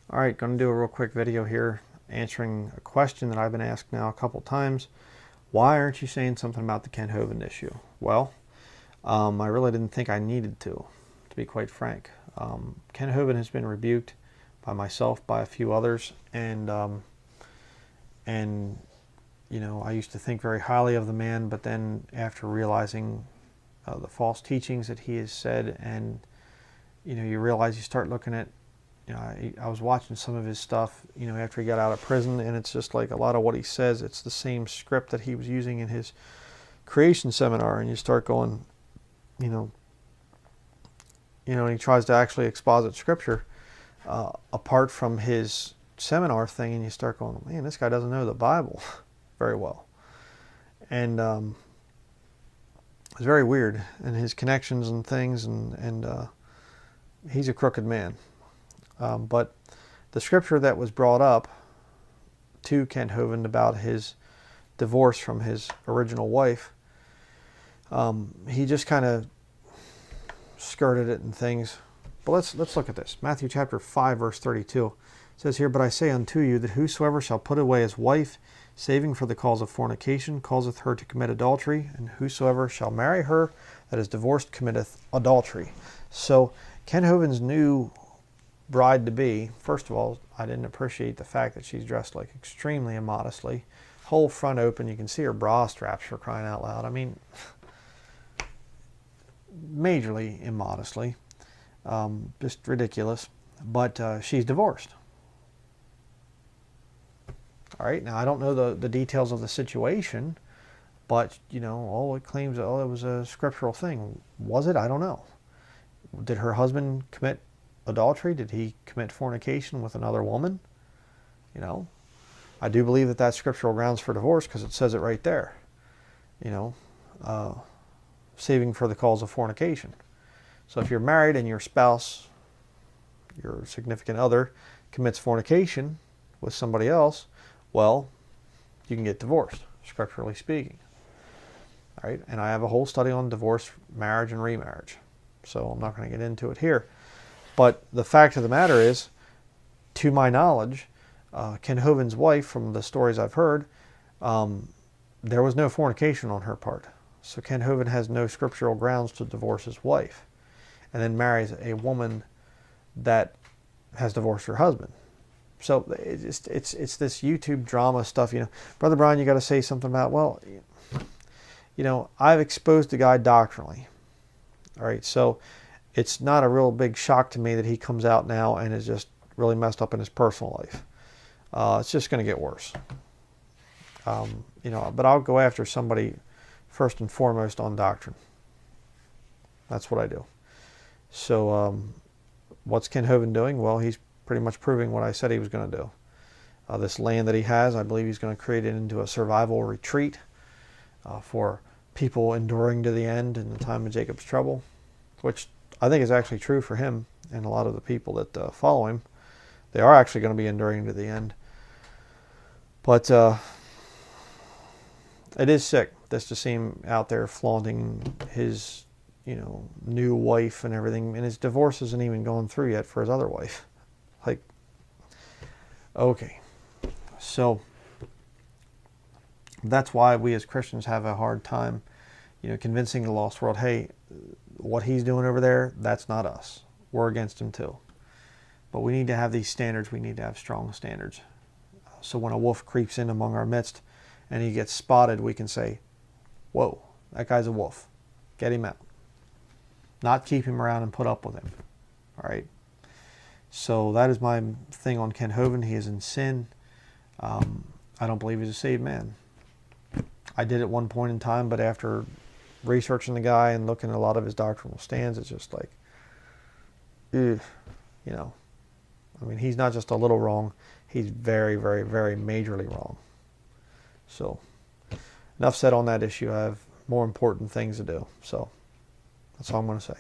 All right, going to do a real quick video here answering a question that I've been asked now a couple times. Why aren't you saying something about the Ken Hovind issue? Well, I really didn't think I needed to be quite frank. Ken Hovind has been rebuked by myself, by a few others, and you know, I used to think very highly of the man, but then after realizing the false teachings that he has said, and you know, you realize, you start looking at, you know, I was watching some of his stuff, you know, after he got out of prison, and it's just like a lot of what he says, it's the same script that he was using in his creation seminar, and you start going, you know, and he tries to actually exposit scripture apart from his seminar thing, and you start going, man, this guy doesn't know the Bible very well. And it's very weird, and his connections and things, and he's a crooked man. But the scripture that was brought up to Ken Hovind about his divorce from his original wife, he just kind of skirted it and things. But let's look at this. Matthew chapter 5 verse 32 says here, "But I say unto you that whosoever shall put away his wife, saving for the cause of fornication, causeth her to commit adultery, and whosoever shall marry her that is divorced committeth adultery." So Ken Hovind's new bride-to-be, first of all, I didn't appreciate the fact that she's dressed like extremely immodestly. Whole front open, you can see her bra straps, for crying out loud. I mean, majorly immodestly. Just ridiculous. But she's divorced. All right, now I don't know the details of the situation, but, you know, all it claims, oh, it was a scriptural thing. Was it? I don't know. Did her husband commit adultery? Did he commit fornication with another woman? You know, I do believe that that's scriptural grounds for divorce, because it says it right there. You know, saving for the cause of fornication. So if you're married and your spouse, your significant other, commits fornication with somebody else, well, you can get divorced, scripturally speaking. All right, and I have a whole study on divorce, marriage, and remarriage, so I'm not going to get into it here. But the fact of the matter is, to my knowledge, Ken Hovind's wife, from the stories I've heard, there was no fornication on her part. So Ken Hovind has no scriptural grounds to divorce his wife, and then marries a woman that has divorced her husband. So it's this YouTube drama stuff, you know. Brother Bryan, you got to say something about, well, you know, I've exposed the guy doctrinally. All right, so it's not a real big shock to me that he comes out now and is just really messed up in his personal life. It's just going to get worse. You know, but I'll go after somebody first and foremost on doctrine. That's what I do. So what's Ken Hovind doing? Well, he's pretty much proving what I said he was going to do. This land that he has, I believe he's going to create it into a survival retreat for people enduring to the end in the time of Jacob's trouble, which I think is actually true for him and a lot of the people that follow him. They are actually going to be enduring to the end. But it is sick just to see him out there flaunting his, you know, new wife and everything, and his divorce isn't even going through yet for his other wife. Like, okay. So that's why we as Christians have a hard time, you know, convincing the lost world, hey, what he's doing over there, that's not us. We're against him too. But we need to have these standards. We need to have strong standards. So when a wolf creeps in among our midst and he gets spotted, we can say, whoa, that guy's a wolf. Get him out. Not keep him around and put up with him. All right. So that is my thing on Ken Hovind. He is in sin. I don't believe he's a saved man. I did at one point in time, but after researching the guy and looking at a lot of his doctrinal stands, it's just like, ugh, you know. I mean, he's not just a little wrong. He's very, very, very majorly wrong. So enough said on that issue. I have more important things to do. So that's all I'm going to say.